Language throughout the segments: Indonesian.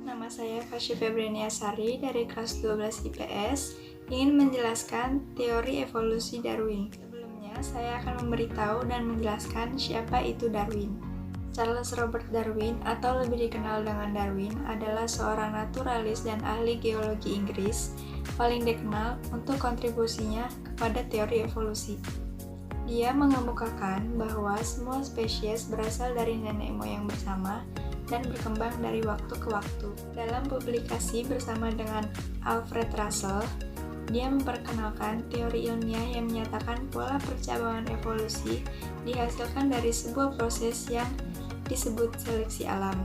Nama saya Fasya Febriania Sari dari kelas 12 IPS, ingin menjelaskan teori evolusi Darwin. Sebelumnya, saya akan memberitahu dan menjelaskan siapa itu Darwin. Charles Robert Darwin, atau lebih dikenal dengan Darwin, adalah seorang naturalis dan ahli geologi Inggris, paling dikenal untuk kontribusinya kepada teori evolusi. Dia mengemukakan bahwa semua spesies berasal dari nenek moyang bersama dan berkembang dari waktu ke waktu. Dalam publikasi bersama dengan Alfred Russel, dia memperkenalkan teori ilmiah yang menyatakan pola percabangan evolusi dihasilkan dari sebuah proses yang disebut seleksi alam,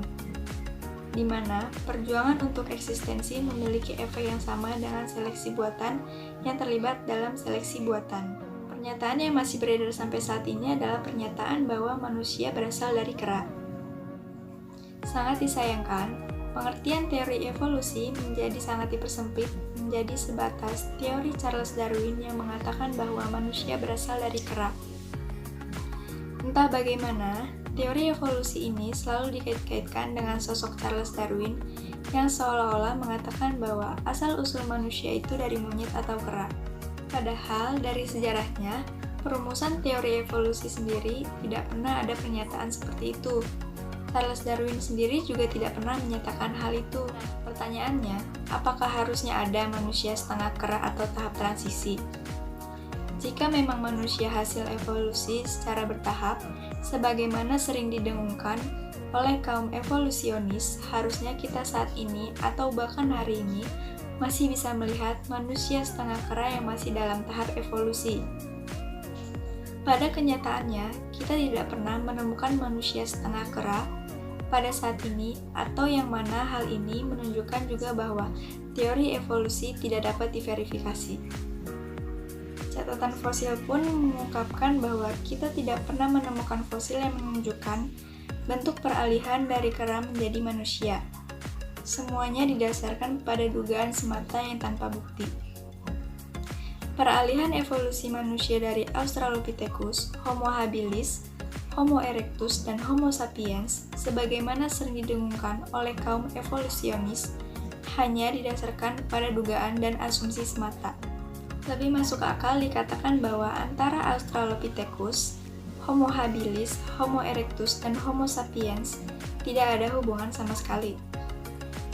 di mana perjuangan untuk eksistensi memiliki efek yang sama dengan seleksi buatan yang terlibat dalam seleksi buatan. Pernyataan yang masih beredar sampai saat ini adalah pernyataan bahwa manusia berasal dari kera. Sangat disayangkan, pengertian teori evolusi menjadi sangat dipersempit menjadi sebatas teori Charles Darwin yang mengatakan bahwa manusia berasal dari kera. Entah bagaimana, teori evolusi ini selalu dikait-kaitkan dengan sosok Charles Darwin yang seolah-olah mengatakan bahwa asal-usul manusia itu dari monyet atau kera. Padahal dari sejarahnya, perumusan teori evolusi sendiri tidak pernah ada pernyataan seperti itu. Charles Darwin sendiri juga tidak pernah menyatakan hal itu. Nah, pertanyaannya, apakah harusnya ada manusia setengah kera atau tahap transisi? Jika memang manusia hasil evolusi secara bertahap, sebagaimana sering didengungkan oleh kaum evolusionis, harusnya kita saat ini atau bahkan hari ini masih bisa melihat manusia setengah kera yang masih dalam tahap evolusi. Pada kenyataannya, kita tidak pernah menemukan manusia setengah kera pada saat ini, atau yang mana hal ini menunjukkan juga bahwa teori evolusi tidak dapat diverifikasi. Catatan fosil pun mengungkapkan bahwa kita tidak pernah menemukan fosil yang menunjukkan bentuk peralihan dari kera menjadi manusia. Semuanya didasarkan pada dugaan semata yang tanpa bukti. Peralihan evolusi manusia dari Australopithecus, Homo habilis, Homo erectus, dan Homo sapiens, sebagaimana sering didengungkan oleh kaum evolusionis, hanya didasarkan pada dugaan dan asumsi semata. Lebih masuk akal dikatakan bahwa antara Australopithecus, Homo habilis, Homo erectus, dan Homo sapiens tidak ada hubungan sama sekali.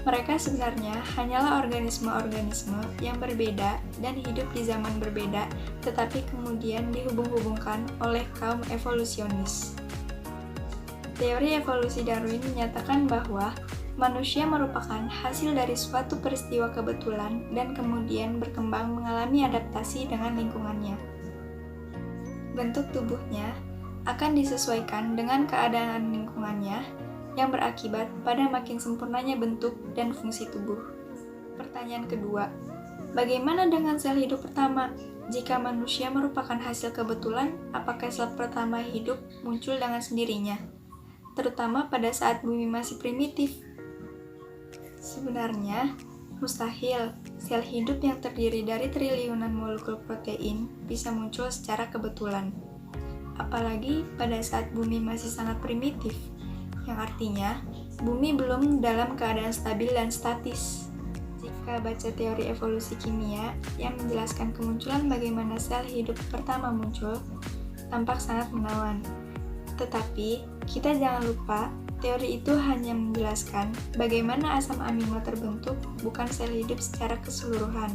Mereka sebenarnya hanyalah organisme-organisme yang berbeda dan hidup di zaman berbeda, tetapi kemudian dihubung-hubungkan oleh kaum evolusionis. Teori evolusi Darwin menyatakan bahwa manusia merupakan hasil dari suatu peristiwa kebetulan dan kemudian berkembang mengalami adaptasi dengan lingkungannya. Bentuk tubuhnya akan disesuaikan dengan keadaan lingkungannya, yang berakibat pada makin sempurnanya bentuk dan fungsi tubuh. Pertanyaan kedua, bagaimana dengan sel hidup pertama? Jika manusia merupakan hasil kebetulan, apakah sel pertama hidup muncul dengan sendirinya? Terutama pada saat bumi masih primitif. Sebenarnya, mustahil sel hidup yang terdiri dari triliunan molekul protein bisa muncul secara kebetulan. Apalagi pada saat bumi masih sangat primitif, yang artinya bumi belum dalam keadaan stabil dan statis. Jika baca teori evolusi kimia yang menjelaskan kemunculan bagaimana sel hidup pertama muncul, tampak sangat menawan. Tetapi, kita jangan lupa, teori itu hanya menjelaskan bagaimana asam amino terbentuk, bukan sel hidup secara keseluruhan,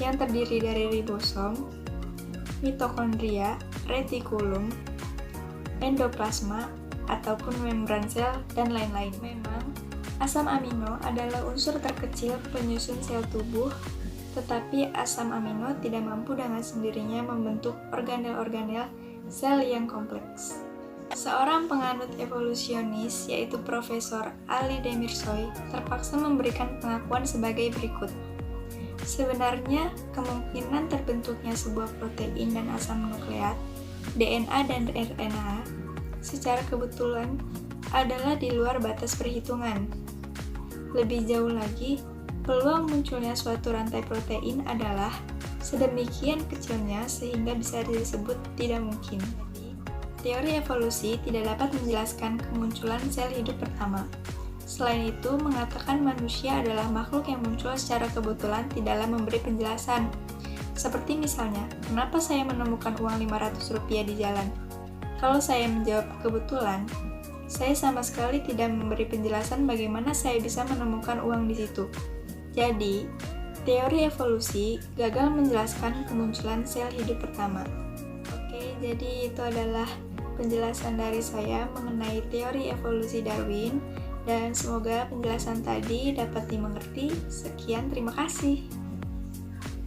yang terdiri dari ribosom, mitokondria, retikulum, endoplasma, ataupun membran sel, dan lain-lain. Memang, asam amino adalah unsur terkecil penyusun sel tubuh, tetapi asam amino tidak mampu dengan sendirinya membentuk organel-organel sel yang kompleks. Seorang penganut evolusionis, yaitu Profesor Ali Demirsoy, terpaksa memberikan pengakuan sebagai berikut. Sebenarnya, kemungkinan terbentuknya sebuah protein dan asam nukleat, DNA dan RNA, secara kebetulan adalah di luar batas perhitungan. Lebih jauh lagi, peluang munculnya suatu rantai protein adalah sedemikian kecilnya sehingga bisa disebut tidak mungkin. Teori evolusi tidak dapat menjelaskan kemunculan sel hidup pertama. Selain itu, mengatakan manusia adalah makhluk yang muncul secara kebetulan tidaklah memberi penjelasan. Seperti misalnya, kenapa saya menemukan uang Rp500 di jalan? Kalau saya menjawab kebetulan, saya sama sekali tidak memberi penjelasan bagaimana saya bisa menemukan uang di situ. Jadi, teori evolusi gagal menjelaskan kemunculan sel hidup pertama. Oke, jadi itu adalah penjelasan dari saya mengenai teori evolusi Darwin, dan semoga penjelasan tadi dapat dimengerti. Sekian, terima kasih.